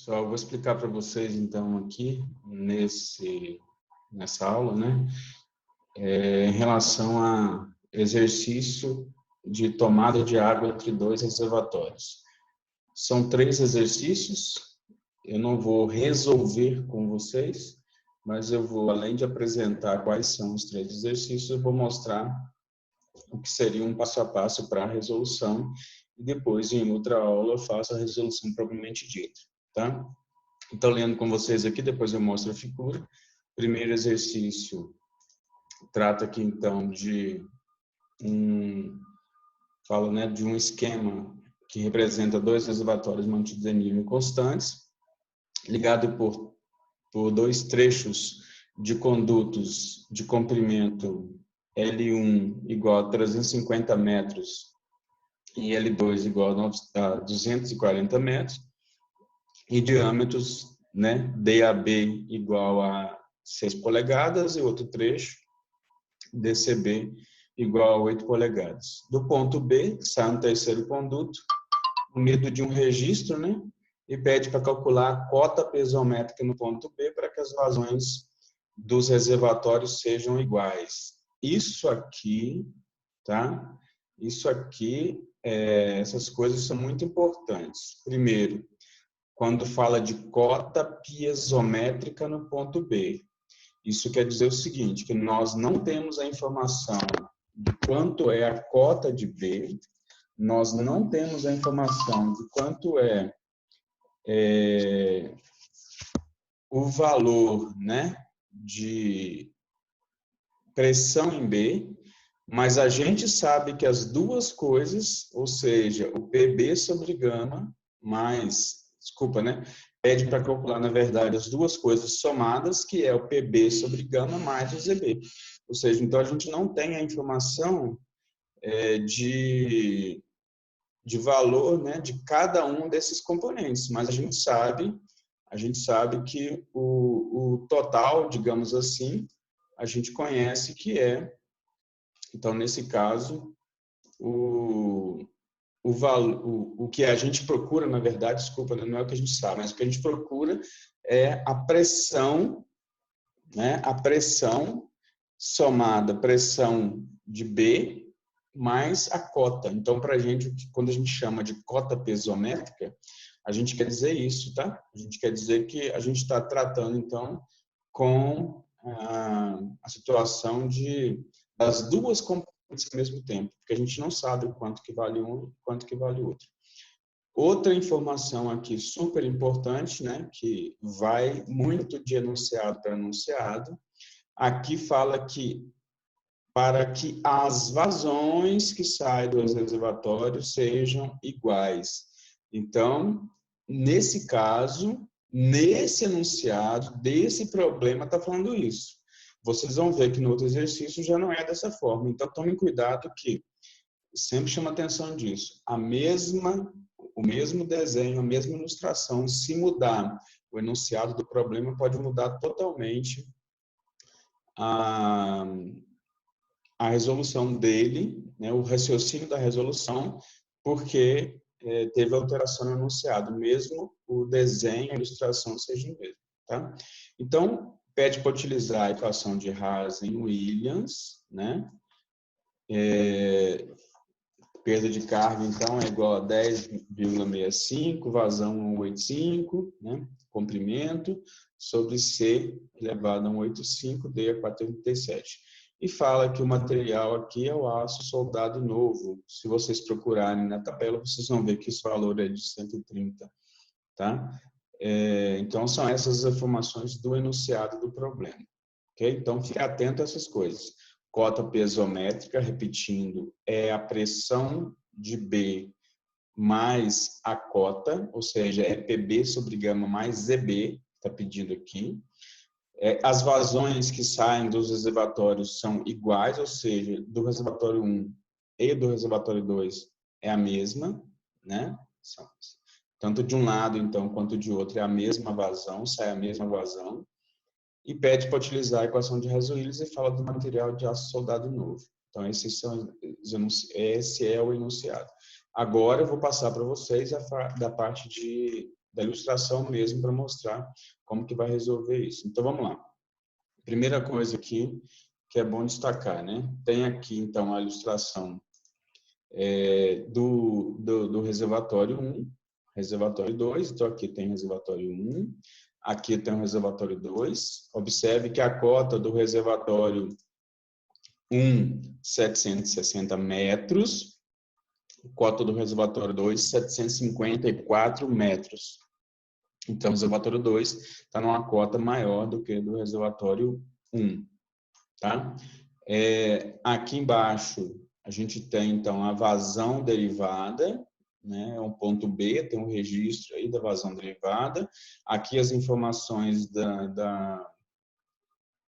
Pessoal, eu vou explicar para vocês, então, aqui, nessa aula, né, em relação a exercício de tomada de água entre dois reservatórios. São 3 exercícios, eu não vou resolver com vocês, mas eu vou, além de apresentar quais são os 3 exercícios, eu vou mostrar o que seria um passo a passo para a resolução, e depois, em outra aula, eu faço a resolução propriamente dita, tá? Então, lendo com vocês aqui, depois eu mostro a figura. Primeiro exercício trata aqui, então, de de um esquema que representa 2 reservatórios mantidos em nível constantes, ligado por 2 trechos de condutos de comprimento L1 igual a 350 metros e L2 igual a 240 metros, e diâmetros, né, DAB igual a 6 polegadas e outro trecho, DCB igual a 8 polegadas. Do ponto B, sai um terceiro conduto, unido de um registro, né, e pede para calcular a cota piezométrica no ponto B para que as vazões dos reservatórios sejam iguais. Isso aqui, tá? Isso aqui, essas coisas são muito importantes. Primeiro, quando fala de cota piezométrica no ponto B. Isso quer dizer o seguinte, que nós não temos a informação de quanto é a cota de B, nós não temos a informação de quanto é o valor, né, de pressão em B, mas a gente sabe que as duas coisas, ou seja, o PB sobre gama pede para calcular, na verdade, as duas coisas somadas, que é o PB sobre gama mais o ZB. Ou seja, então a gente não tem a informação de valor, né, de cada um desses componentes, mas a gente sabe que o total, digamos assim, a gente conhece que é, então, nesse caso, o que a gente procura, na verdade, desculpa, não é o que a gente sabe, mas o que a gente procura é a pressão, né? A pressão somada, pressão de B mais a cota. Então, para a gente, quando a gente chama de cota piezométrica, a gente quer dizer isso, tá? A gente quer dizer que a gente está tratando, então, com a situação das duas componentes ao mesmo tempo, porque a gente não sabe o quanto que vale um e quanto que vale o outro. Outra informação aqui super importante, né, que vai muito de enunciado para enunciado, aqui fala que para que as vazões que saem dos reservatórios sejam iguais. Então, nesse caso, nesse enunciado, desse problema, está falando isso. Vocês vão ver que no outro exercício já não é dessa forma. Então, tomem cuidado que sempre chama atenção disso. O mesmo desenho, a mesma ilustração, se mudar o enunciado do problema, pode mudar totalmente a resolução dele, né, o raciocínio da resolução, porque teve alteração no enunciado, mesmo o desenho, a ilustração seja o mesmo. Tá? Então, pede para utilizar a equação de Hazen-Williams, né? Perda de carga, então, é igual a 10,65, vazão 185, né? Comprimento, sobre C elevado a 185, D a 437. E fala que o material aqui é o aço soldado novo. Se vocês procurarem na tabela, vocês vão ver que esse valor é de 130, tá? Então, são essas informações do enunciado do problema, ok? Então, fique atento a essas coisas. Cota piezométrica, repetindo, é a pressão de B mais a cota, ou seja, é PB sobre gama mais ZB, está pedindo aqui. As vazões que saem dos reservatórios são iguais, ou seja, do reservatório 1 e do reservatório 2 é a mesma, né? Tanto de um lado, então, quanto de outro é a mesma vazão, sai a mesma vazão. E pede para utilizar a equação de Hazen-Williams e fala do material de aço soldado novo. Então, esse é o enunciado. Agora, eu vou passar para vocês da parte de da ilustração mesmo para mostrar como que vai resolver isso. Então, vamos lá. Primeira coisa aqui que é bom destacar, né? Tem aqui, então, a ilustração do reservatório 1, reservatório 2. Então, aqui tem reservatório 1, aqui tem o reservatório 2. Observe que a cota do reservatório 1, 760 metros. Cota do reservatório 2, 754 metros. Então, o reservatório 2 está numa cota maior do que do reservatório 1. Tá? Aqui embaixo, a gente tem, então, a vazão derivada, né? É um ponto B, tem um registro aí da vazão derivada. Aqui as informações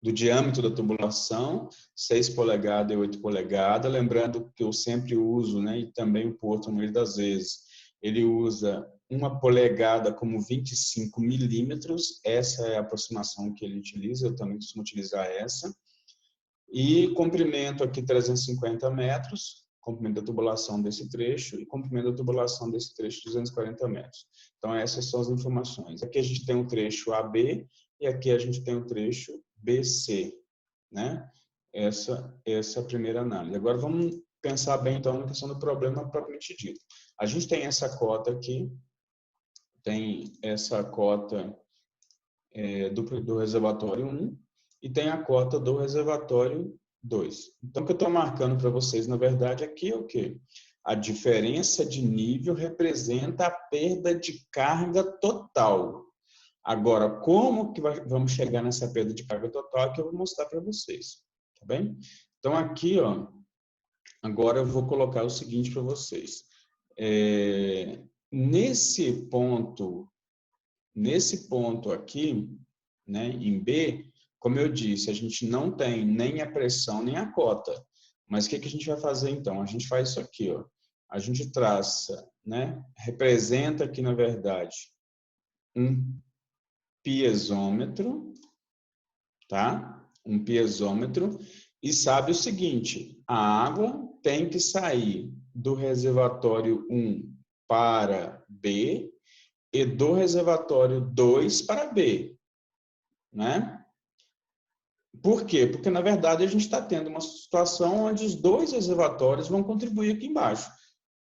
do diâmetro da tubulação, 6 polegadas e 8 polegadas. Lembrando que eu sempre uso, né, e também o Porto, a maioria das vezes, ele usa 1 polegada como 25 milímetros. Essa é a aproximação que ele utiliza, eu também costumo utilizar essa. E comprimento aqui 350 metros, comprimento da tubulação desse trecho, e comprimento da tubulação desse trecho 240 metros. Então, essas são as informações. Aqui a gente tem o trecho AB e aqui a gente tem o trecho BC, né? Essa é a primeira análise. Agora, vamos pensar bem, então, na questão do problema propriamente dito. A gente tem essa cota aqui, tem essa cota do reservatório 1, e tem a cota do reservatório 2. Então, o que eu estou marcando para vocês, na verdade, aqui é o quê? A diferença de nível representa a perda de carga total. Agora, como que vamos chegar nessa perda de carga total, que eu vou mostrar para vocês, tá bem? Então, aqui, ó, agora eu vou colocar o seguinte para vocês. Nesse ponto aqui, né, em B, como eu disse, a gente não tem nem a pressão nem a cota. Mas o que a gente vai fazer então? A gente faz isso aqui, ó. A gente traça, né, representa aqui, na verdade, um piezômetro, tá? Um piezômetro, e sabe o seguinte: a água tem que sair do reservatório 1 para B e do reservatório 2 para B, né? Por quê? Porque, na verdade, a gente está tendo uma situação onde os dois reservatórios vão contribuir aqui embaixo.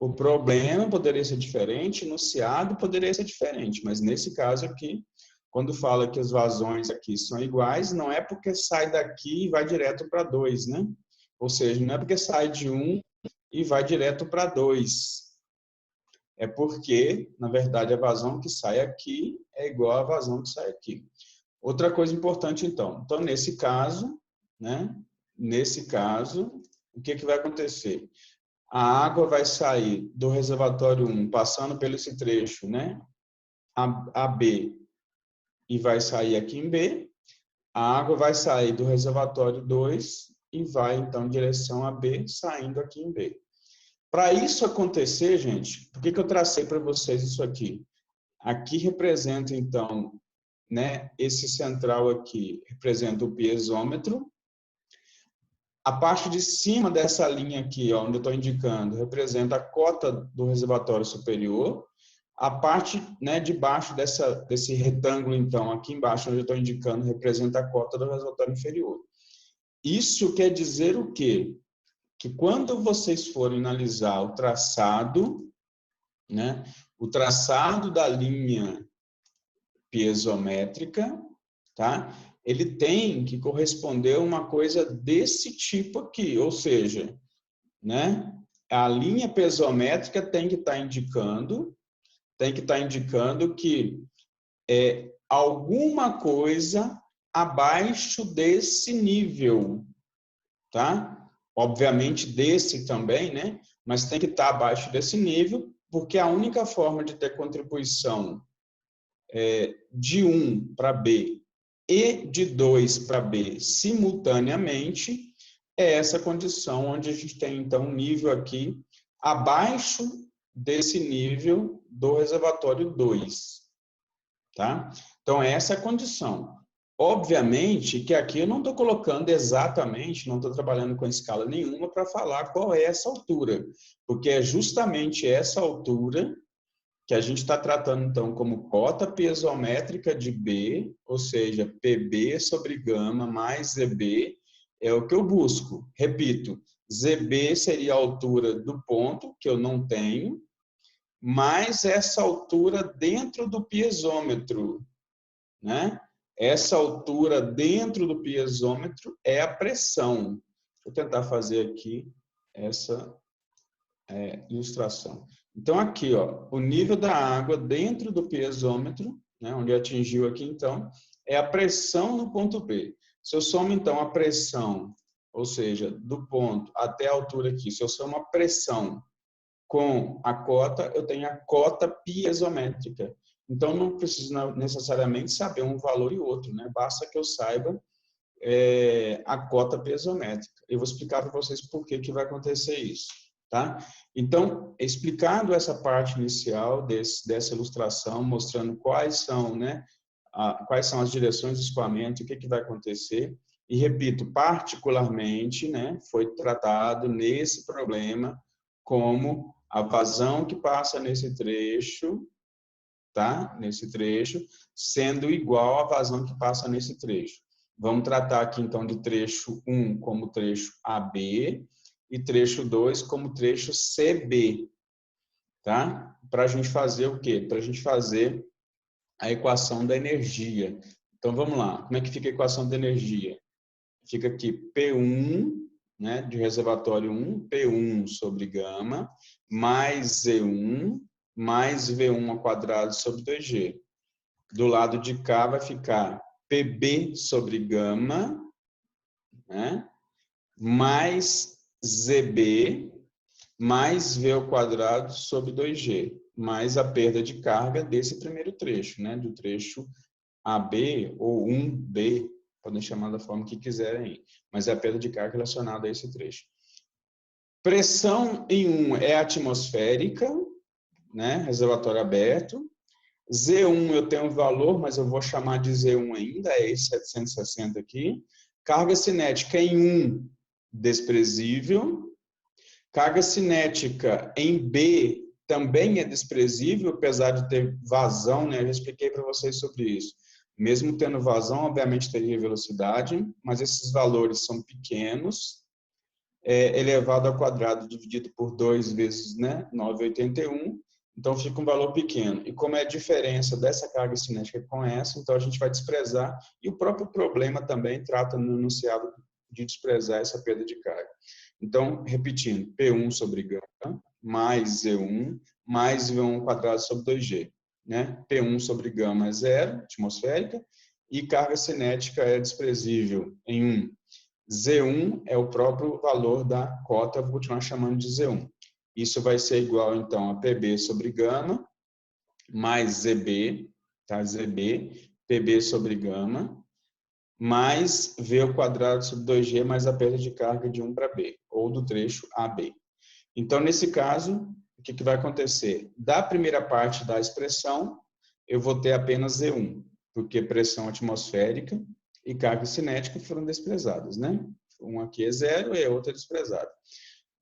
O problema poderia ser diferente, enunciado poderia ser diferente, mas nesse caso aqui, quando fala que as vazões aqui são iguais, não é porque sai daqui e vai direto para 2, né? Ou seja, não é porque sai de 1 e vai direto para 2. É porque, na verdade, a vazão que sai aqui é igual à vazão que sai aqui. Outra coisa importante, então. Então, nesse caso, né? Nesse caso, o que vai acontecer? A água vai sair do reservatório 1, passando pelo esse trecho, né? A B, e vai sair aqui em B. A água vai sair do reservatório 2 e vai, então, em direção a B, saindo aqui em B. Para isso acontecer, gente, por que eu tracei para vocês isso aqui? Aqui representa, então, né, esse central aqui representa o piezômetro. A parte de cima dessa linha aqui, ó, onde eu estou indicando, representa a cota do reservatório superior. A parte, né, de baixo desse retângulo, então, aqui embaixo, onde eu estou indicando, representa a cota do reservatório inferior. Isso quer dizer o quê? Que quando vocês forem analisar o traçado, né, o traçado da linha piezométrica, tá? Ele tem que corresponder a uma coisa desse tipo aqui, ou seja, né? A linha piezométrica tem que estar indicando que alguma coisa abaixo desse nível, tá? Obviamente desse também, né? Mas tem que estar abaixo desse nível, porque a única forma de ter contribuição de 1 para B e de 2 para B simultaneamente é essa condição onde a gente tem, então, um nível aqui abaixo desse nível do reservatório 2, tá? Então, essa é a condição. Obviamente que aqui eu não estou colocando exatamente, não estou trabalhando com escala nenhuma para falar qual é essa altura, porque é justamente essa altura que a gente está tratando, então, como cota piezométrica de B, ou seja, PB sobre gama mais ZB, é o que eu busco. Repito, ZB seria a altura do ponto, que eu não tenho, mais essa altura dentro do piezômetro, né? Essa altura dentro do piezômetro é a pressão. Vou tentar fazer aqui essa ilustração. Então, aqui, ó, o nível da água dentro do piezômetro, né, onde atingiu aqui, então, é a pressão no ponto B. Se eu somo, então, a pressão, ou seja, do ponto até a altura aqui, se eu somo a pressão com a cota, eu tenho a cota piezométrica. Então, não preciso necessariamente saber um valor e outro, né? Basta que eu saiba a cota piezométrica. Eu vou explicar para vocês por que vai acontecer isso, tá? Então, explicando essa parte inicial dessa ilustração, mostrando quais são, né, quais são as direções de escoamento, o que vai acontecer, e repito, particularmente, né, foi tratado nesse problema como a vazão que passa nesse trecho, tá? Nesse trecho, sendo igual à vazão que passa nesse trecho. Vamos tratar aqui, então, de trecho 1 como trecho AB e trecho 2 como trecho CB, tá? Para a gente fazer o quê? Para a gente fazer a equação da energia. Então, vamos lá. Como é que fica a equação da energia? Fica aqui P1, né, de reservatório 1, P1 sobre gama, mais Z1, mais V1 ao quadrado sobre 2G. Do lado de cá vai ficar PB sobre gama, né, mais ZB, mais V ao quadrado sobre 2G, mais a perda de carga desse primeiro trecho, né, do trecho AB ou 1B, podem chamar da forma que quiserem, mas é a perda de carga relacionada a esse trecho. Pressão em 1 é atmosférica, né, reservatório aberto. Z1 eu tenho um valor, mas eu vou chamar de Z1 ainda, é esse 760 aqui. Carga cinética em 1, desprezível. Carga cinética em B também é desprezível, apesar de ter vazão, né? Eu já expliquei para vocês sobre isso. Mesmo tendo vazão, obviamente teria velocidade, mas esses valores são pequenos. Elevado ao quadrado dividido por 2 vezes, né, 9,81, então fica um valor pequeno. E como é a diferença dessa carga cinética com essa, então a gente vai desprezar, e o próprio problema também trata no enunciado de desprezar essa perda de carga. Então, repetindo, P1 sobre gama, mais Z1, mais V1 quadrado sobre 2G. Né? P1 sobre gama é 0, atmosférica, e carga cinética é desprezível em 1. Z1 é o próprio valor da cota, vou continuar chamando de Z1. Isso vai ser igual, então, a PB sobre gama, mais ZB, tá? ZB, PB sobre gama, mais V ao quadrado sobre 2G, mais a perda de carga de 1 para B, ou do trecho AB. Então, nesse caso, o que vai acontecer? Da primeira parte da expressão, eu vou ter apenas Z1, porque pressão atmosférica e carga cinética foram desprezadas, né? Um aqui é 0 e a outra é desprezada.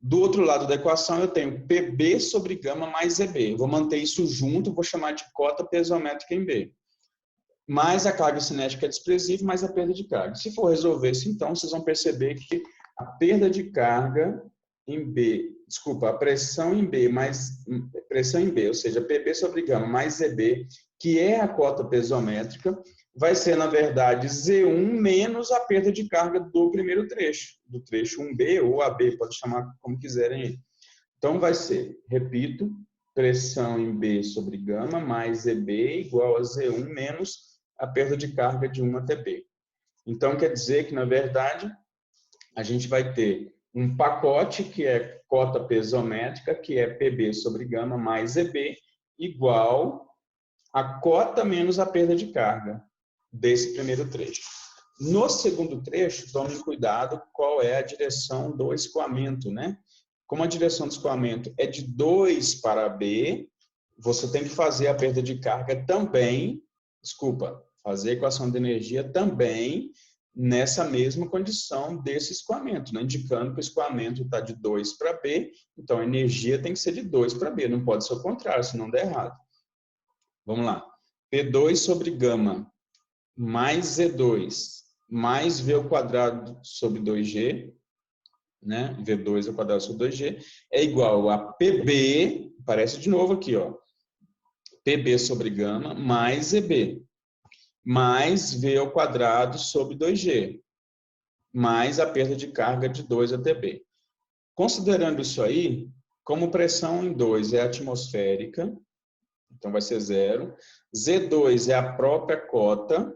Do outro lado da equação, eu tenho PB sobre gama mais ZB. Vou manter isso junto, vou chamar de cota piezométrica em B. Mais a carga cinética é desprezível, mais a perda de carga. Se for resolver isso, então, vocês vão perceber que a perda de carga em B, desculpa, a pressão em B, mais pressão em B, ou seja, PB sobre gama mais ZB, que é a cota piezométrica, vai ser, na verdade, Z1 menos a perda de carga do primeiro trecho, do trecho 1B ou AB, pode chamar como quiserem. Então, vai ser, repito, pressão em B sobre gama mais ZB igual a Z1 menos a perda de carga de 1 até B. Então, quer dizer que, na verdade, a gente vai ter um pacote que é cota piezométrica, que é PB sobre gama mais ZB, igual a cota menos a perda de carga desse primeiro trecho. No segundo trecho, tomem cuidado qual é a direção do escoamento, né? Como a direção do escoamento é de 2 para B, você tem que fazer a perda de carga também, fazer a equação de energia também nessa mesma condição desse escoamento, né? Indicando que o escoamento está de 2 para B, então a energia tem que ser de 2 para B, não pode ser o contrário, senão dá errado. Vamos lá. P2 sobre gama mais Z2 mais V ao quadrado sobre 2G, né? V2 ao quadrado sobre 2G, é igual a PB, aparece de novo aqui, ó. PB sobre gama mais ZB, mais V ao quadrado sobre 2G, mais a perda de carga de 2 ATB. Considerando isso aí, como pressão em 2 é atmosférica, então vai ser 0, Z2 é a própria cota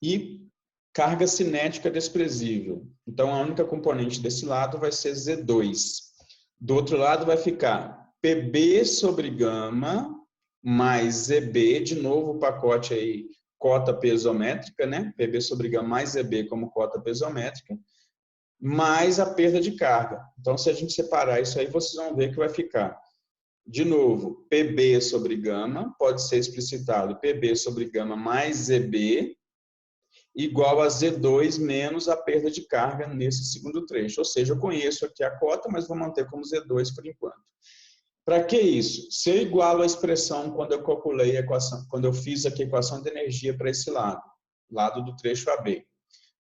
e carga cinética desprezível. Então, a única componente desse lado vai ser Z2. Do outro lado vai ficar PB sobre gama mais ZB, de novo o pacote aí, cota piezométrica, né? PB sobre gama mais ZB como cota piezométrica, mais a perda de carga. Então, se a gente separar isso aí, vocês vão ver que vai ficar, de novo, PB sobre gama, pode ser explicitado PB sobre gama mais ZB, igual a Z2 menos a perda de carga nesse segundo trecho. Ou seja, eu conheço aqui a cota, mas vou manter como Z2 por enquanto. Para que isso? Se eu igualo a expressão quando eu calculei a equação, quando eu fiz aqui a equação de energia para esse lado do trecho AB.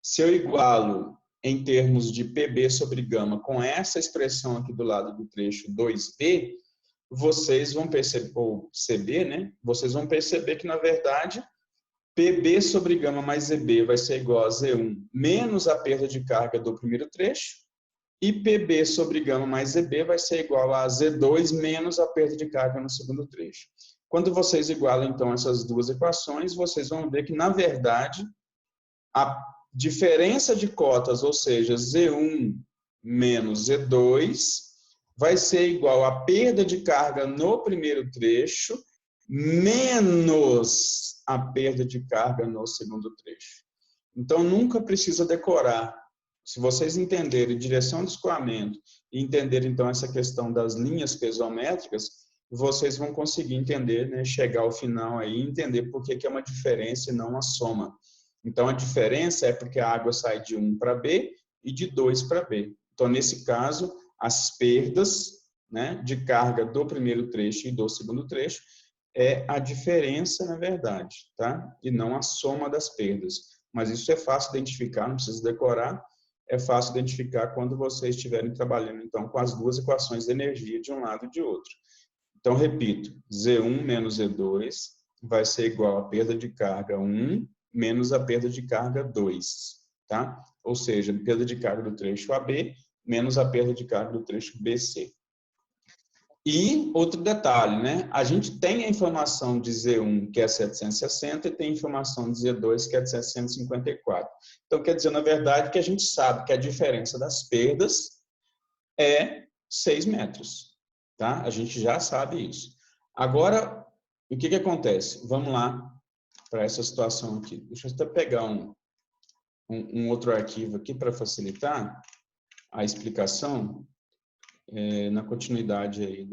Se eu igualo em termos de PB sobre gama com essa expressão aqui do lado do trecho 2B, vocês vão perceber, ou CB, né? Vocês vão perceber que, na verdade, PB sobre gama mais ZB vai ser igual a Z1 menos a perda de carga do primeiro trecho, e PB sobre gama mais ZB vai ser igual a Z2 menos a perda de carga no segundo trecho. Quando vocês igualam, então, essas duas equações, vocês vão ver que, na verdade, a diferença de cotas, ou seja, Z1 menos Z2, vai ser igual a perda de carga no primeiro trecho menos a perda de carga no segundo trecho. Então, nunca precisa decorar. Se vocês entenderem direção de escoamento e entenderem, então, essa questão das linhas piezométricas, vocês vão conseguir entender, né, chegar ao final aí e entender por que é uma diferença e não uma soma. Então, a diferença é porque a água sai de 1 para B e de 2 para B. Então, nesse caso, as perdas, né, de carga do primeiro trecho e do segundo trecho é a diferença, na verdade, tá? E não a soma das perdas. Mas isso é fácil identificar, não precisa decorar, é fácil identificar quando vocês estiverem trabalhando, então, com as duas equações de energia de um lado e de outro. Então, repito, Z1 menos Z2 vai ser igual a perda de carga 1 menos a perda de carga 2, tá? Ou seja, perda de carga do trecho AB menos a perda de carga do trecho BC. E outro detalhe, né? A gente tem a informação de Z1, que é 760, e tem a informação de Z2, que é de 754. Então, quer dizer, na verdade, que a gente sabe que a diferença das perdas é 6 metros, tá? A gente já sabe isso. Agora, o que acontece? Vamos lá para essa situação aqui. Deixa eu até pegar um outro arquivo aqui para facilitar a explicação. Na continuidade aí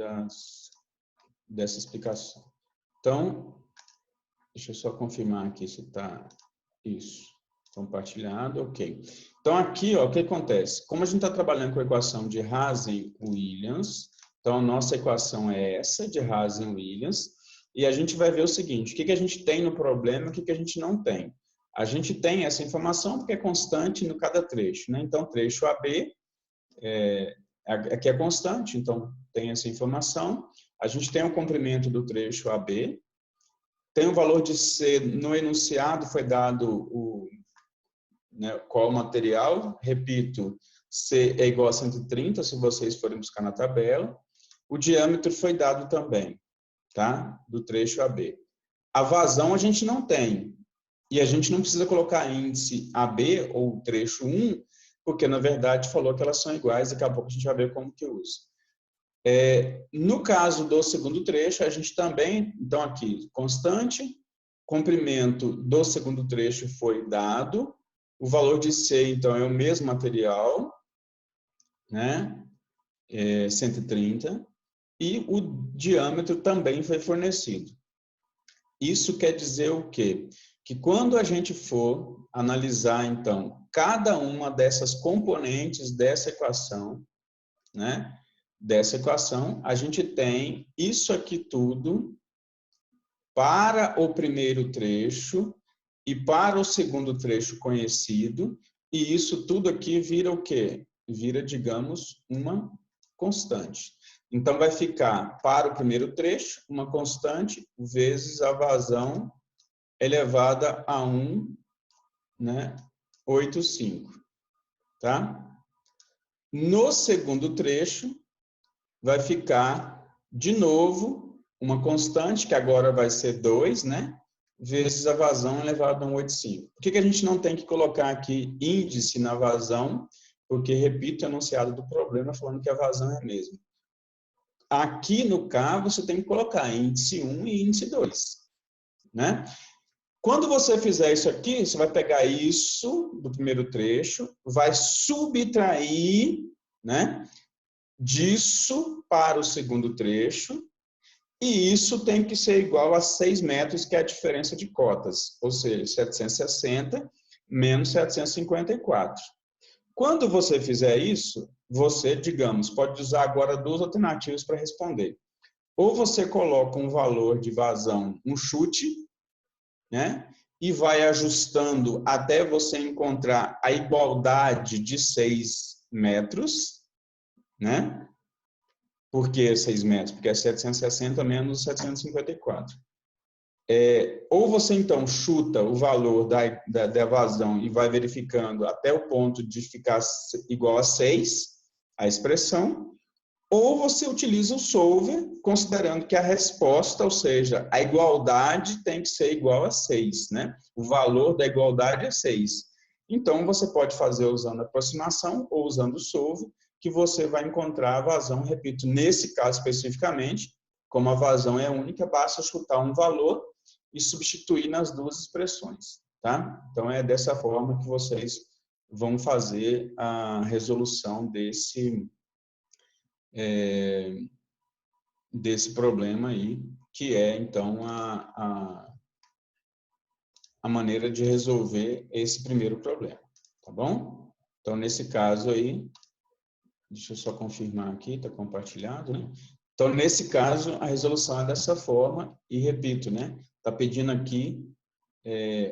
dessa explicação. Então, deixa eu só confirmar aqui se está isso compartilhado, ok. Então, aqui, ó, o que acontece? Como a gente está trabalhando com a equação de Hazen-Williams, então a nossa equação é essa, de Hazen-Williams, e a gente vai ver o seguinte, o que a gente tem no problema e o que a gente não tem. A gente tem essa informação porque é constante no cada trecho, né? Então, trecho AB aqui é constante, então tem essa informação. A gente tem o comprimento do trecho AB, tem o valor de C, no enunciado foi dado qual material, repito, C é igual a 130, se vocês forem buscar na tabela. O diâmetro foi dado também, tá? Do trecho AB. A vazão a gente não tem, e a gente não precisa colocar índice AB ou trecho 1, porque, na verdade, falou que elas são iguais, daqui a pouco a gente vai ver como que usa. No caso do segundo trecho, a gente também, então aqui, constante, comprimento do segundo trecho foi dado, o valor de C, então, é o mesmo material, né? 130, e o diâmetro também foi fornecido. Isso quer dizer o quê? Que quando a gente for analisar, então, cada uma dessas componentes dessa equação, né? Dessa equação, a gente tem isso aqui tudo para o primeiro trecho e para o segundo trecho conhecido, e isso tudo aqui vira o quê? Vira, digamos, uma constante. Então, vai ficar para o primeiro trecho, uma constante, vezes a vazão elevada a 1, né, 85, tá? No segundo trecho, vai ficar, de novo, uma constante, que agora vai ser 2, né? Vezes a vazão elevado a 1,85. Por que a gente não tem que colocar aqui índice na vazão? Porque, repito, o enunciado do problema falando que a vazão é a mesma. Aqui, no K, você tem que colocar índice 1 e índice 2, né? Quando você fizer isso aqui, você vai pegar isso do primeiro trecho, vai subtrair, né, disso para o segundo trecho, e isso tem que ser igual a 6 metros, que é a diferença de cotas, ou seja, 760 menos 754. Quando você fizer isso, você, digamos, pode usar agora duas alternativas para responder. Ou você coloca um valor de vazão, um chute, né? E vai ajustando até você encontrar a igualdade de 6 metros, né? Por que 6 metros? Porque é 760 menos 754. Ou você, então, chuta o valor da vazão e vai verificando até o ponto de ficar igual a 6, a expressão, ou você utiliza o solver, considerando que a resposta, ou seja, a igualdade tem que ser igual a 6, né? O valor da igualdade é 6. Então, você pode fazer usando a aproximação ou usando o solver, que você vai encontrar a vazão, repito, nesse caso especificamente, como a vazão é única, basta chutar um valor e substituir nas duas expressões, tá? Então, é dessa forma que vocês vão fazer a resolução desse problema aí, que é, então, a maneira de resolver esse primeiro problema, tá bom? Então, nesse caso aí, deixa eu só confirmar aqui, está compartilhado, né? Então, nesse caso, a resolução é dessa forma, e repito, né? Está pedindo aqui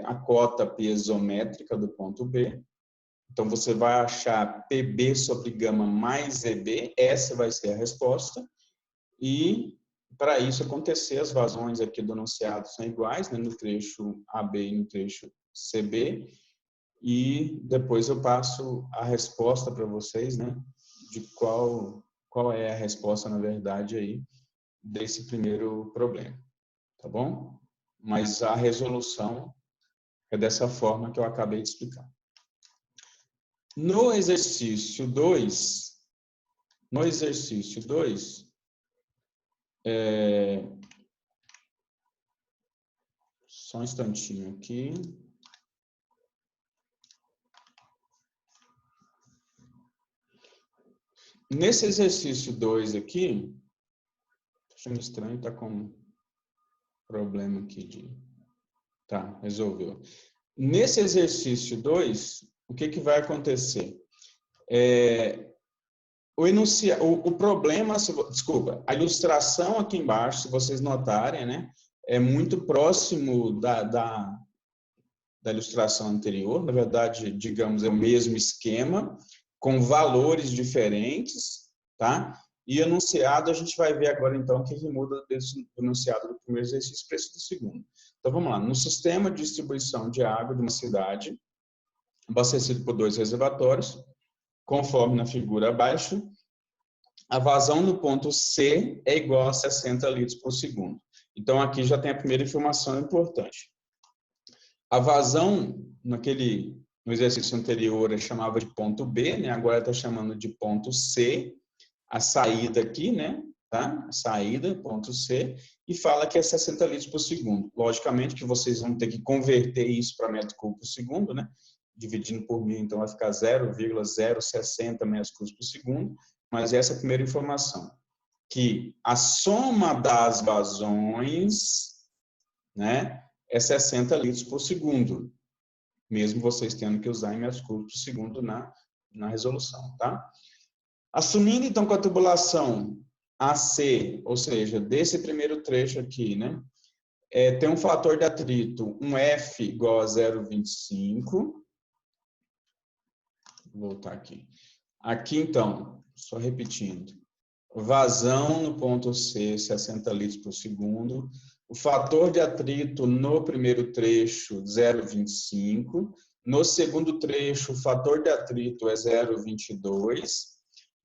a cota piezométrica do ponto B. Então, você vai achar PB sobre gama mais EB, essa vai ser a resposta. E, para isso acontecer, as vazões aqui do enunciado são iguais, né, no trecho AB e no trecho CB. E depois eu passo a resposta para vocês, né, de qual é a resposta, na verdade, aí, desse primeiro problema. Tá bom? Mas a resolução é dessa forma que eu acabei de explicar. No exercício 2, só um instantinho aqui. Nesse exercício 2 aqui, tô achando estranho, tá com problema aqui de... Tá, resolveu. Nesse exercício 2, o que vai acontecer? O problema, desculpa, a ilustração aqui embaixo, se vocês notarem, né, é muito próximo da ilustração anterior. Na verdade, digamos, é o mesmo esquema, com valores diferentes, tá? E enunciado, a gente vai ver agora, então, o que muda desse enunciado do primeiro exercício para esse do segundo. Então, vamos lá. No sistema de distribuição de água de uma cidade, abastecido por 2 reservatórios, conforme na figura abaixo, a vazão no ponto C é igual a 60 litros por segundo. Então, aqui já tem a primeira informação importante. A vazão, no exercício anterior, eu chamava de ponto B, né? Agora está chamando de ponto C, a saída aqui, né? Tá? A saída, ponto C, e fala que é 60 litros por segundo. Logicamente que vocês vão ter que converter isso para metro cúbico por segundo, né? Dividindo por 1000, então vai ficar 0,060 metros cúbicos por segundo, mas essa é a primeira informação. Que a soma das vazões, né, é 60 litros por segundo, mesmo vocês tendo que usar em metros cúbicos por segundo na resolução, tá? Assumindo, então, que a tubulação AC, ou seja, desse primeiro trecho aqui, né, tem um fator de atrito, um F igual a 0,25. Vou voltar aqui. Aqui, então, só repetindo. Vazão no ponto C, 60 litros por segundo. O fator de atrito no primeiro trecho, 0,25. No segundo trecho, o fator de atrito é 0,22.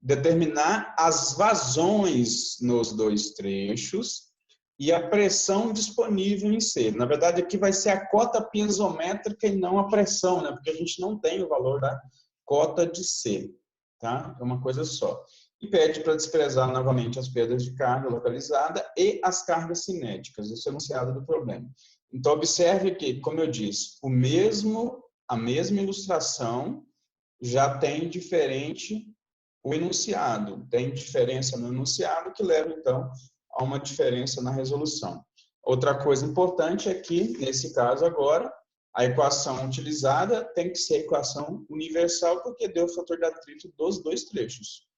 Determinar as vazões nos dois trechos e a pressão disponível em C. Na verdade, aqui vai ser a cota piezométrica e não a pressão, né? Porque a gente não tem o valor da cota de C, tá? É uma coisa só. E pede para desprezar novamente as perdas de carga localizada e as cargas cinéticas. Esse é o enunciado do problema. Então, observe que, como eu disse, a mesma ilustração já tem diferente o enunciado. Tem diferença no enunciado que leva, então, a uma diferença na resolução. Outra coisa importante é que, nesse caso agora, a equação utilizada tem que ser a equação universal, porque deu o fator de atrito dos dois trechos.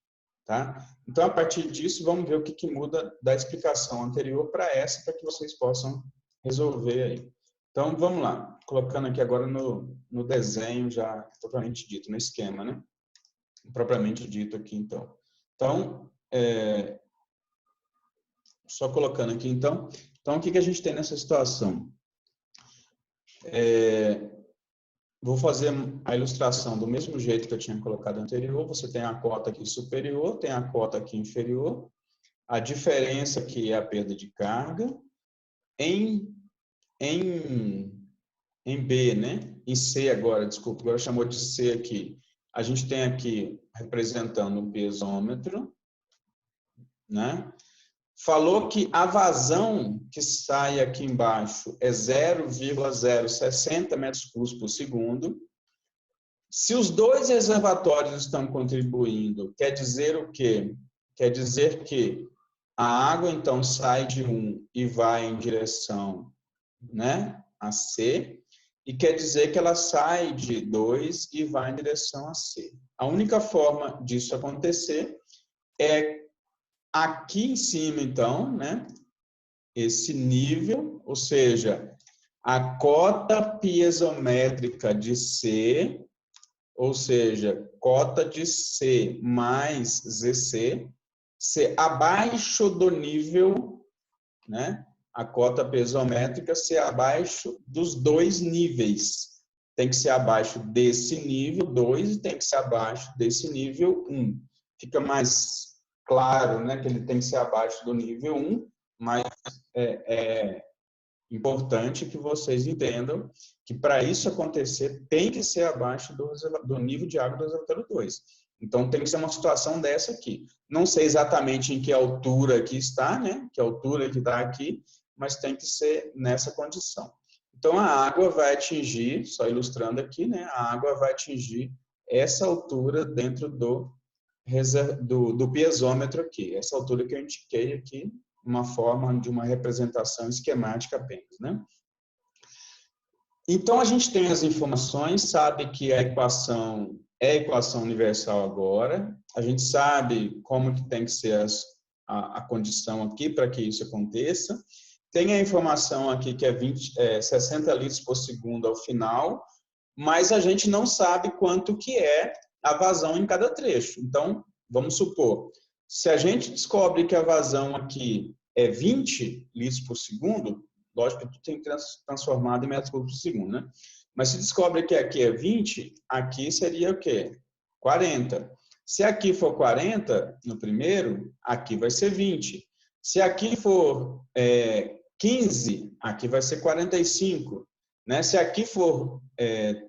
Tá? Então, a partir disso, vamos ver o que muda da explicação anterior para essa, para que vocês possam resolver aí. Então, vamos lá. Colocando aqui agora no desenho já propriamente dito, no esquema, né? Propriamente dito aqui, então. Então, só colocando aqui, então. Então, o que a gente tem nessa situação? Vou fazer a ilustração do mesmo jeito que eu tinha colocado anterior. Você tem a cota aqui superior, tem a cota aqui inferior. A diferença aqui é a perda de carga. Em B, né? Em C agora, desculpa, agora chamou de C aqui. A gente tem aqui representando o pesômetro, né? Falou que a vazão que sai aqui embaixo é 0,060 metros cúbicos por segundo. Se os dois reservatórios estão contribuindo, quer dizer o quê? Quer dizer que a água, então, sai de um e vai em direção, né, a C, e quer dizer que ela sai de 2 e vai em direção a C. A única forma disso acontecer é aqui em cima, então, né, esse nível, ou seja, a cota piezométrica de C, ou seja, cota de C mais ZC, ser abaixo do nível, né, a cota piezométrica ser abaixo dos dois níveis. Tem que ser abaixo desse nível 2 e tem que ser abaixo desse nível 1. Fica mais claro, né, que ele tem que ser abaixo do nível 1, mas é importante que vocês entendam que para isso acontecer tem que ser abaixo do nível de água do reservatório 2. Então tem que ser uma situação dessa aqui. Não sei exatamente em que altura que está, né, que altura que está aqui, mas tem que ser nessa condição. Então a água vai atingir, só ilustrando aqui, né, a água vai atingir essa altura dentro do piezômetro aqui, essa altura que eu indiquei aqui, uma forma de uma representação esquemática apenas, né? Então, a gente tem as informações, sabe que a equação é a equação universal agora, a gente sabe como que tem que ser a condição aqui para que isso aconteça, tem a informação aqui que é 60 litros por segundo ao final, mas a gente não sabe quanto que é a vazão em cada trecho. Então, vamos supor, se a gente descobre que a vazão aqui é 20 litros por segundo, lógico que tudo tem que transformado em metros cúbicos por segundo, né? Mas se descobre que aqui é 20, aqui seria o quê? 40. Se aqui for 40 no primeiro, aqui vai ser 20. Se aqui for 15, aqui vai ser 45. Né? Se aqui for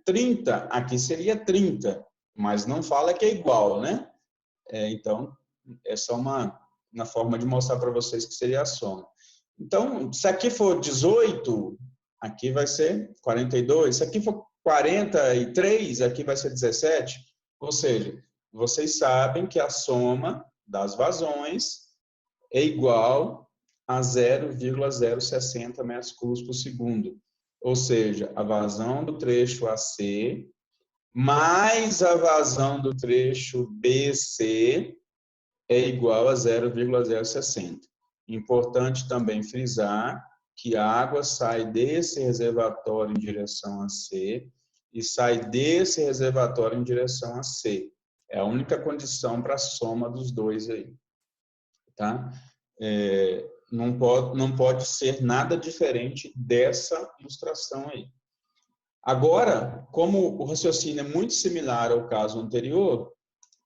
30, aqui seria 30. Mas não fala que é igual, né? Então, é só uma forma de mostrar para vocês que seria a soma. Então, se aqui for 18, aqui vai ser 42. Se aqui for 43, aqui vai ser 17. Ou seja, vocês sabem que a soma das vazões é igual a 0,060 metros cúbicos por segundo. Ou seja, a vazão do trecho AC mais a vazão do trecho BC é igual a 0,060. Importante também frisar que a água sai desse reservatório em direção a C e sai desse reservatório em direção a C. É a única condição para a soma dos dois aí. Tá? Não pode ser nada diferente dessa ilustração aí. Agora, como o raciocínio é muito similar ao caso anterior,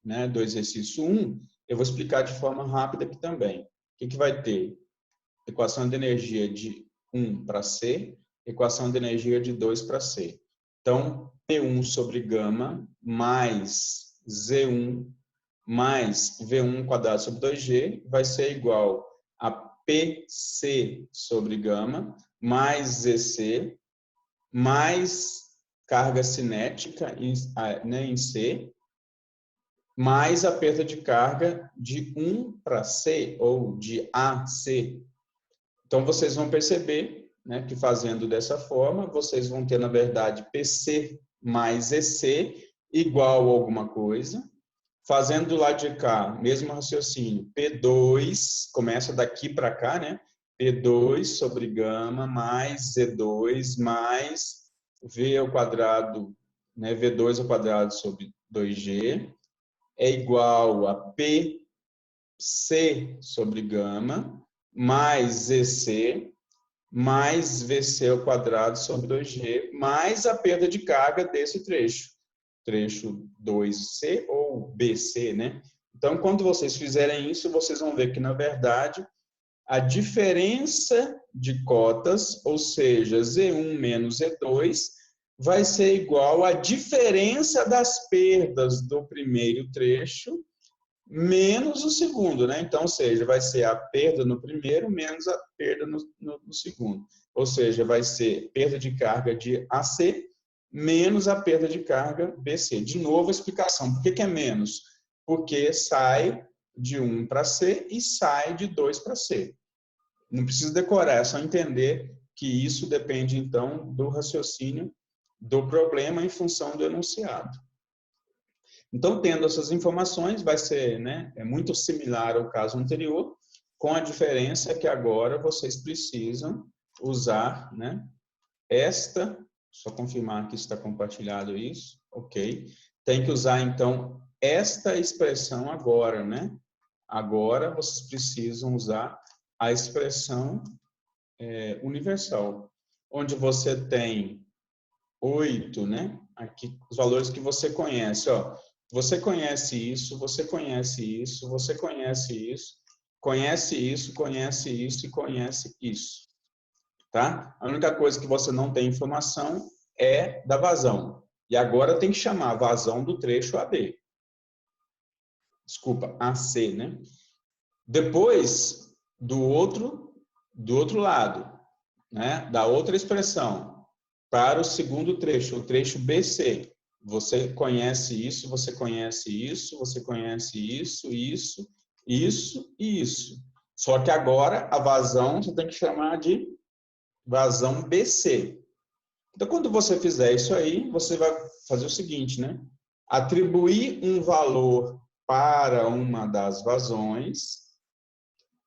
né, do exercício 1, eu vou explicar de forma rápida aqui também. O que vai ter? Equação de energia de 1 para C, equação de energia de 2 para C. Então, P1 sobre gama mais Z1 mais V1 quadrado sobre 2G vai ser igual a PC sobre gama mais ZC mais carga cinética em C mais a perda de carga de 1 para C ou de AC. Então, vocês vão perceber, né, que fazendo dessa forma, vocês vão ter, na verdade, PC mais EC igual a alguma coisa. Fazendo do lado de cá, mesmo raciocínio, P2, começa daqui para cá, né? P2 sobre gama mais Z2 mais V ao quadrado, né? V2 ao quadrado sobre 2G é igual a PC sobre gama mais ZC mais VC ao quadrado sobre 2G mais a perda de carga desse trecho 2C ou BC, né? Então, quando vocês fizerem isso, vocês vão ver que, na verdade, a diferença de cotas, ou seja, Z1 menos Z2, vai ser igual à diferença das perdas do primeiro trecho menos o segundo, né? Então, ou seja, vai ser a perda no primeiro menos a perda no segundo. Ou seja, vai ser perda de carga de AC menos a perda de carga BC. De novo, a explicação. Por que é menos? Porque sai de 1 para C e sai de 2 para C. Não precisa decorar, é só entender que isso depende, então, do raciocínio do problema em função do enunciado. Então, tendo essas informações, vai ser, né, muito similar ao caso anterior, com a diferença que agora vocês precisam usar, né, só confirmar que está compartilhado isso, ok. Tem que usar, então, esta expressão agora, né? Agora vocês precisam usar a expressão universal, onde você tem 8, né? Aqui, os valores que você conhece, ó. Você conhece isso, você conhece isso, você conhece isso, conhece isso, conhece isso e conhece isso. Tá? A única coisa que você não tem informação é da vazão. E agora tem que chamar a vazão do trecho AB. Desculpa, AC, né? Depois, do outro lado, né? Da outra expressão, para o segundo trecho, o trecho BC. Você conhece isso, você conhece isso, você conhece isso, isso, isso e isso. Só que agora a vazão você tem que chamar de vazão BC. Então, quando você fizer isso aí, você vai fazer o seguinte, né? Atribuir um valor para uma das vazões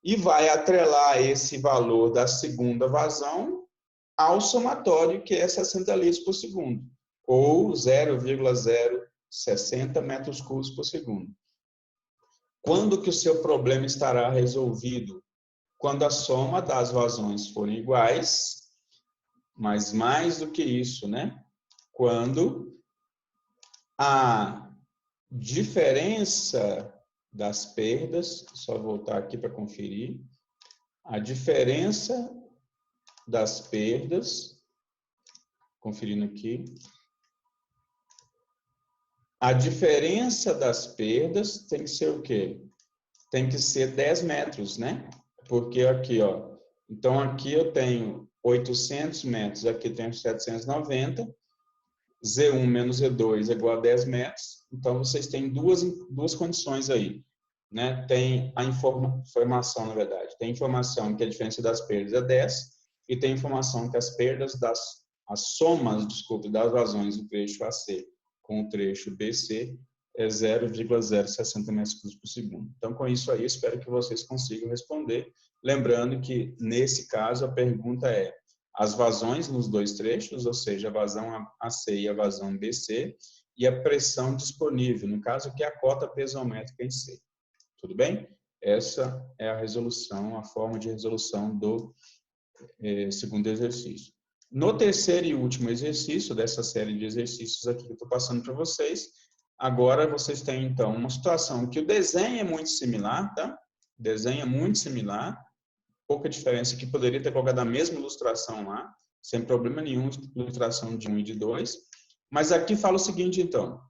e vai atrelar esse valor da segunda vazão ao somatório, que é 60 litros por segundo, ou 0,060 metros cúbicos por segundo. Quando que o seu problema estará resolvido? Quando a soma das vazões forem iguais, mas mais do que isso, né? Quando a diferença das perdas, só voltar aqui para conferir, a diferença das perdas, conferindo aqui, a diferença das perdas tem que ser o quê? Tem que ser 10 metros, né? Porque aqui, ó, então aqui eu tenho 800 metros, aqui eu tenho 790, Z1 menos Z2 é igual a 10 metros, então vocês têm duas condições aí, né? Tem a informação, na verdade, tem informação que a diferença das perdas é 10 e tem informação que as perdas as somas, desculpe, das vazões do trecho AC com o trecho BC é 0,060 metros cúbicos por segundo. Então, com isso aí, eu espero que vocês consigam responder. Lembrando que, nesse caso, a pergunta é as vazões nos dois trechos, ou seja, a vazão AC e a vazão BC, e a pressão disponível, no caso aqui, a cota pesométrica em C. Tudo bem? Essa é a resolução, a forma de resolução do segundo exercício. No terceiro e último exercício dessa série de exercícios aqui que eu estou passando para vocês, agora vocês têm, então, uma situação que o desenho é muito similar, tá? O desenho é muito similar, pouca diferença que poderia ter colocado a mesma ilustração lá, sem problema nenhum, ilustração de 1 e de 2. Mas aqui fala o seguinte, então.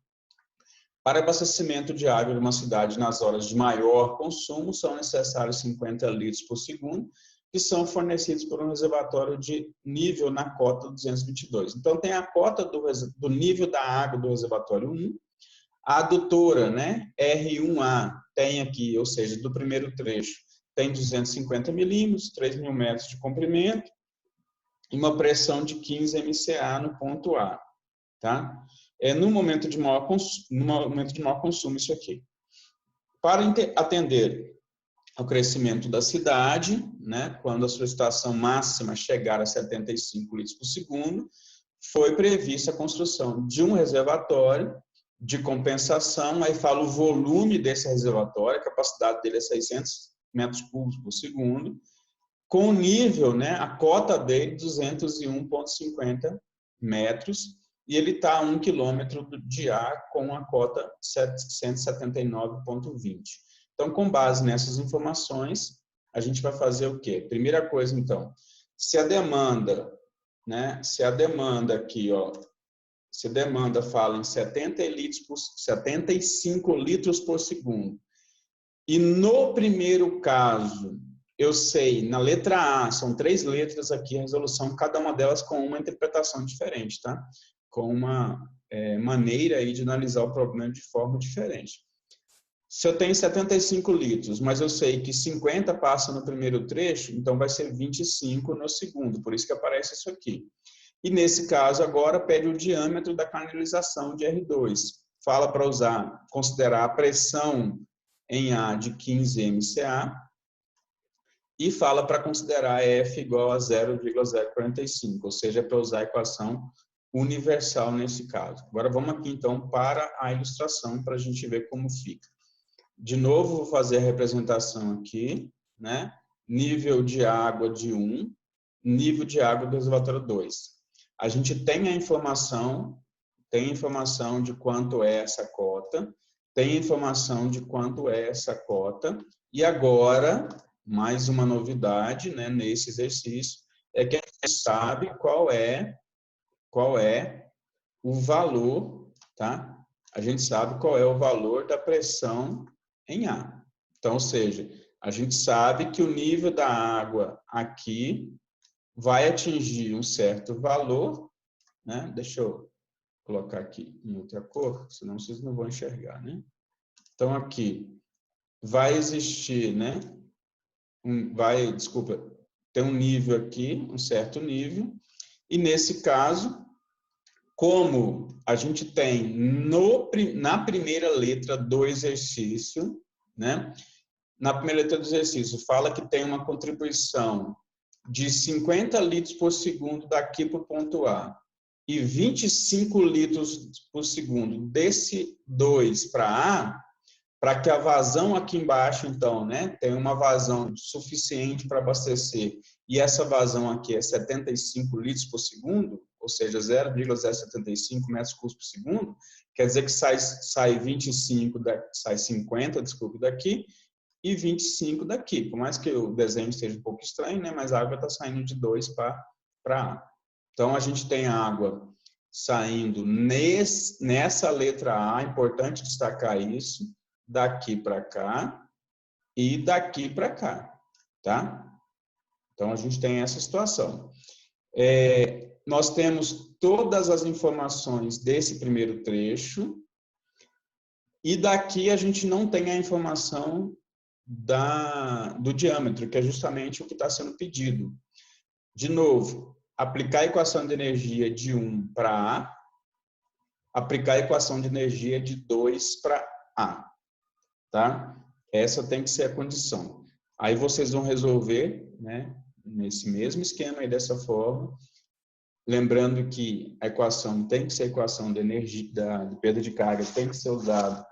Para abastecimento de água de uma cidade nas horas de maior consumo, são necessários 50 litros por segundo, que são fornecidos por um reservatório de nível na cota 222. Então, tem a cota do nível da água do reservatório 1, a adutora, né, R1A, tem aqui, ou seja, do primeiro trecho, tem 250 milímetros, 3.000 metros de comprimento, e uma pressão de 15 MCA no ponto A. Tá? No momento de maior consumo, isso aqui. Para atender ao crescimento da cidade, né, quando a solicitação máxima chegar a 75 litros por segundo, foi prevista a construção de um reservatório de compensação, aí fala o volume desse reservatório, a capacidade dele é 600 metros cúbicos por segundo, com o nível, né, a cota dele 201,50 metros, e ele está a 1 quilômetro de ar com a cota 179,20. Então, com base nessas informações, a gente vai fazer o quê? Primeira coisa, então, se a demanda, né, se a demanda aqui, ó, se a demanda fala em 75 litros por segundo, e no primeiro caso, eu sei, na letra A, são 3 letras aqui, a resolução, cada uma delas com uma interpretação diferente, tá? Com uma maneira aí de analisar o problema de forma diferente. Se eu tenho 75 litros, mas eu sei que 50 passa no primeiro trecho, então vai ser 25 no segundo, por isso que aparece isso aqui. E nesse caso agora pede o diâmetro da canalização de R2. Fala para considerar a pressão em A de 15 MCA e fala para considerar F igual a 0,045, ou seja, para usar a equação universal nesse caso. Agora vamos aqui então para a ilustração para a gente ver como fica. De novo vou fazer a representação aqui, né? Nível de água de 1, nível de água do reservatório 2. A gente tem a informação, de quanto é essa cota, tem a informação de quanto é essa cota, e agora, mais uma novidade, né, nesse exercício, é que a gente sabe qual é o valor, tá? A gente sabe qual é o valor da pressão em A. Então, ou seja, a gente sabe que o nível da água aqui vai atingir um certo valor, né? Deixa eu colocar aqui em outra cor, senão vocês não vão enxergar, né? Então, aqui vai existir, né? Tem um nível aqui, um certo nível, e nesse caso, como a gente tem na primeira letra do exercício, né? Na primeira letra do exercício, fala que tem uma contribuição de 50 litros por segundo daqui para o ponto A e 25 litros por segundo desse 2 para A, para que a vazão aqui embaixo, então, né, tenha uma vazão suficiente para abastecer, e essa vazão aqui é 75 litros por segundo, ou seja, 0,075 metros cúbicos por segundo, quer dizer que sai 50, desculpe, daqui, e 25 daqui. Por mais que o desenho esteja um pouco estranho, né, mas a água está saindo de 2 para A. Então, a gente tem água saindo nessa letra A, é importante destacar isso, daqui para cá e daqui para cá, tá? Então, a gente tem essa situação. Nós temos todas as informações desse primeiro trecho e daqui a gente não tem a informação do diâmetro, que é justamente o que está sendo pedido. De novo, aplicar a equação de energia de 1 para A, aplicar a equação de energia de 2 para A, tá? Essa tem que ser a condição. Aí vocês vão resolver, né, nesse mesmo esquema aí, dessa forma, lembrando que a equação tem que ser a equação de energia, de perda de carga, tem que ser usada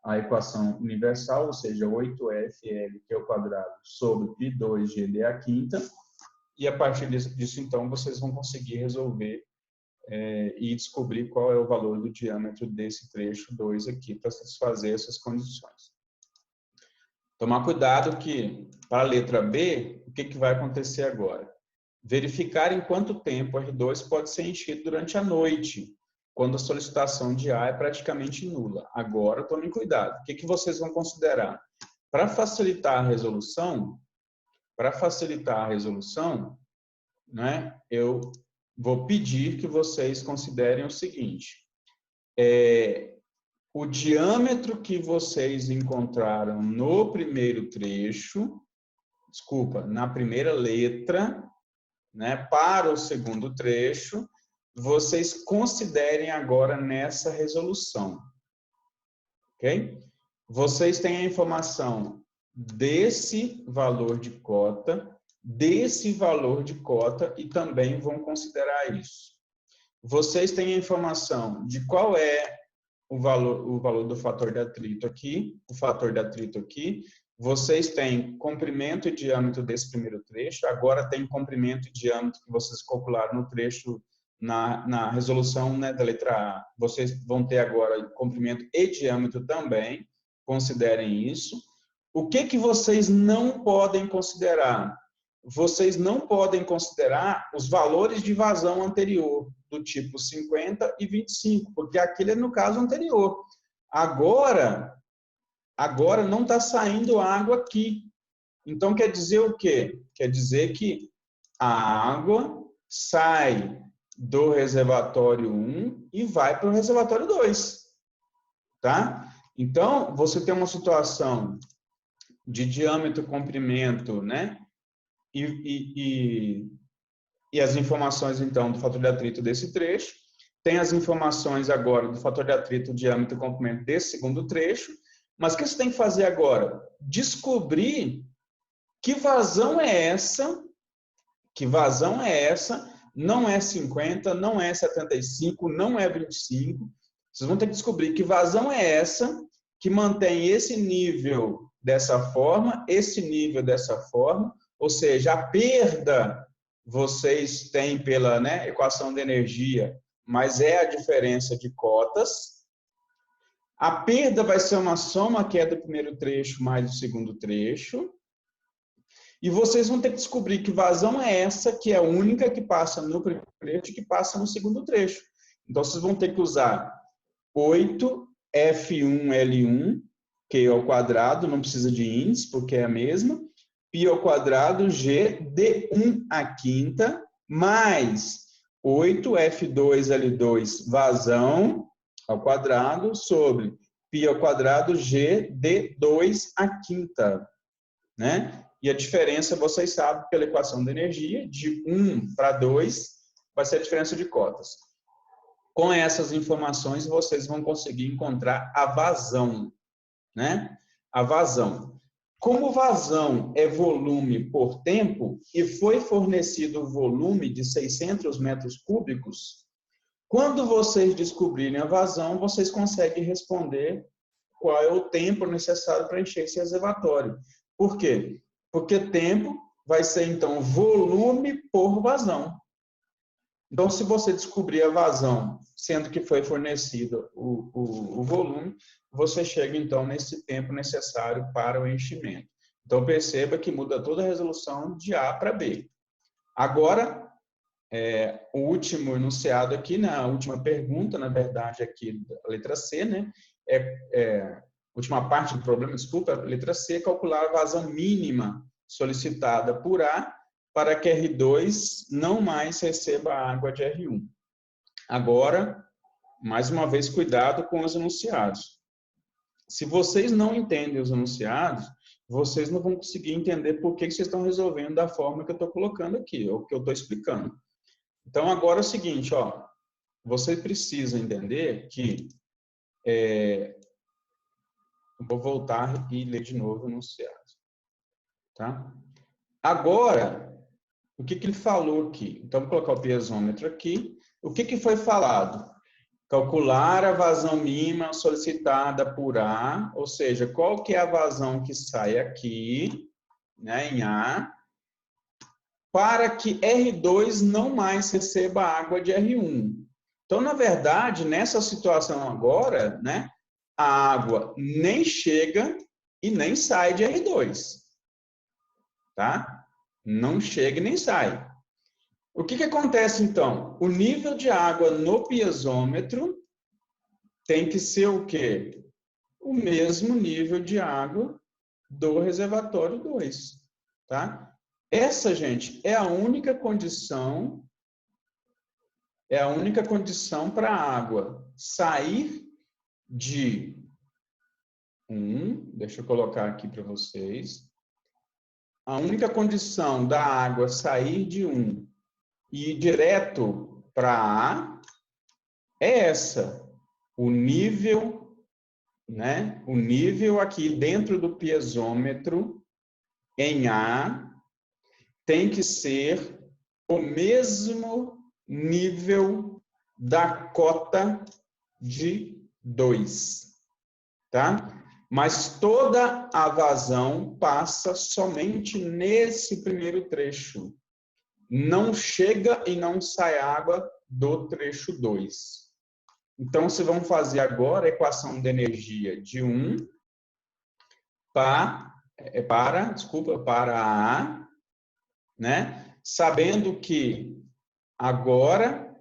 a equação universal, ou seja, 8FL, que é o quadrado, sobre π2GD à quinta, e a partir disso, então, vocês vão conseguir resolver e descobrir qual é o valor do diâmetro desse trecho 2 aqui, para satisfazer essas condições. Tomar cuidado que, para a letra B, o que vai acontecer agora? Verificar em quanto tempo o R2 pode ser enchido durante a noite, quando a solicitação de A é praticamente nula. Agora, tomem cuidado. O que vocês vão considerar? Para facilitar a resolução, né, eu vou pedir que vocês considerem o seguinte. O diâmetro que vocês encontraram no primeiro trecho, na primeira letra, né, para o segundo trecho, vocês considerem agora nessa resolução. Ok? Vocês têm a informação desse valor de cota, desse valor de cota, e também vão considerar isso. Vocês têm a informação de qual é o valor do fator de atrito aqui, o fator de atrito aqui. Vocês têm comprimento e diâmetro desse primeiro trecho, agora tem comprimento e diâmetro que vocês calcularam no trecho, na resolução, né, da letra A. Vocês vão ter agora comprimento e diâmetro também, considerem isso. O que vocês não podem considerar? Vocês não podem considerar os valores de vazão anterior, do tipo 50 e 25, porque aquele é no caso anterior. Agora não está saindo água aqui. Então, quer dizer o quê? Quer dizer que a água sai do reservatório 1 e vai para o reservatório 2. Tá? Então, você tem uma situação de diâmetro, comprimento, né? E as informações, então, do fator de atrito desse trecho. Tem as informações agora do fator de atrito, diâmetro e comprimento desse segundo trecho. Mas o que você tem que fazer agora? Descobrir que vazão é essa, não é 50, não é 75, não é 25. Vocês vão ter que descobrir que vazão é essa que mantém esse nível dessa forma, esse nível dessa forma, ou seja, a perda vocês têm pela, né, equação de energia, mas é a diferença de cotas. A perda vai ser uma soma que é do primeiro trecho mais do segundo trecho. E vocês vão ter que descobrir que vazão é essa, que é a única que passa no primeiro trecho e que passa no segundo trecho. Então, vocês vão ter que usar 8F1L1, que é ao quadrado, não precisa de índice, porque é a mesma, π ao quadrado G D1 à quinta, mais 8F2L2 vazão ao quadrado sobre π ao quadrado G D2 à quinta, né? E a diferença, vocês sabem, pela equação de energia, de 1 para 2, vai ser a diferença de cotas. Com essas informações, vocês vão conseguir encontrar a vazão, né? A vazão. Como vazão é volume por tempo e foi fornecido o volume de 600 metros cúbicos, quando vocês descobrirem a vazão, vocês conseguem responder qual é o tempo necessário para encher esse reservatório. Por quê? Porque tempo vai ser, então, volume por vazão. Então, se você descobrir a vazão, sendo que foi fornecido o volume, você chega, então, nesse tempo necessário para o enchimento. Então, perceba que muda toda a resolução de A para B. Agora, o último enunciado aqui, na última pergunta, na verdade, aqui, a letra C, né? Última parte do problema, desculpa, a letra C, calcular a vazão mínima solicitada por A para que R2 não mais receba água de R1. Agora, mais uma vez, cuidado com os enunciados. Se vocês não entendem os enunciados, vocês não vão conseguir entender por que vocês estão resolvendo da forma que eu estou colocando aqui, ou que eu estou explicando. Então, agora é o seguinte, ó, você precisa entender que... vou voltar e ler de novo o enunciado. Tá? Agora, o que ele falou aqui? Então, vou colocar o piezômetro aqui. O que foi falado? Calcular a vazão mínima solicitada por A, ou seja, qual que é a vazão que sai aqui, né, em A, para que R2 não mais receba água de R1. Então, na verdade, nessa situação agora, né, a água nem chega e nem sai de R2. Tá? Não chega e nem sai. O que acontece, então? O nível de água no piezômetro tem que ser o quê? O mesmo nível de água do reservatório 2. Tá? Essa, gente, é a única condição para a água sair de 1, deixa eu colocar aqui para vocês. A única condição da água sair de 1 e ir direto para A é essa. O nível, né? O nível aqui dentro do piezômetro em A tem que ser o mesmo nível da cota de 2, tá? Mas toda a vazão passa somente nesse primeiro trecho. Não chega e não sai água do trecho 2. Então, vocês vão fazer agora a equação de energia de 1 para A, né? Sabendo que agora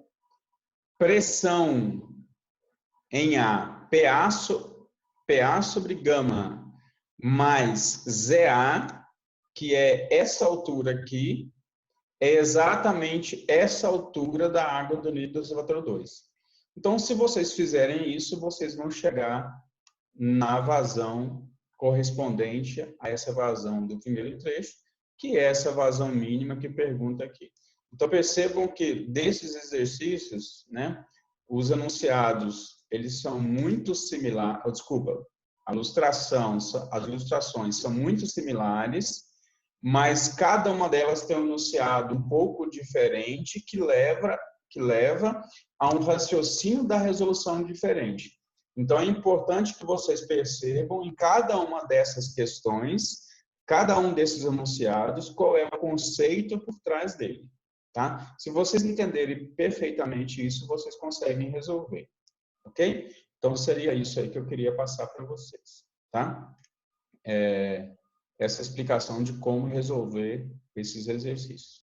pressão em A, PA sobre gama mais ZA, que é essa altura aqui, é exatamente essa altura da água do nível do reservatório 2. Então, se vocês fizerem isso, vocês vão chegar na vazão correspondente a essa vazão do primeiro trecho, que é essa vazão mínima que pergunta aqui. Então, percebam que desses exercícios, né, os enunciados, eles são muito similares, as ilustrações são muito similares, mas cada uma delas tem um enunciado um pouco diferente que leva a um raciocínio da resolução diferente. Então, é importante que vocês percebam em cada uma dessas questões, cada um desses enunciados, qual é o conceito por trás dele. Tá? Se vocês entenderem perfeitamente isso, vocês conseguem resolver. Ok? Então, seria isso aí que eu queria passar para vocês. Tá? Essa explicação de como resolver esses exercícios.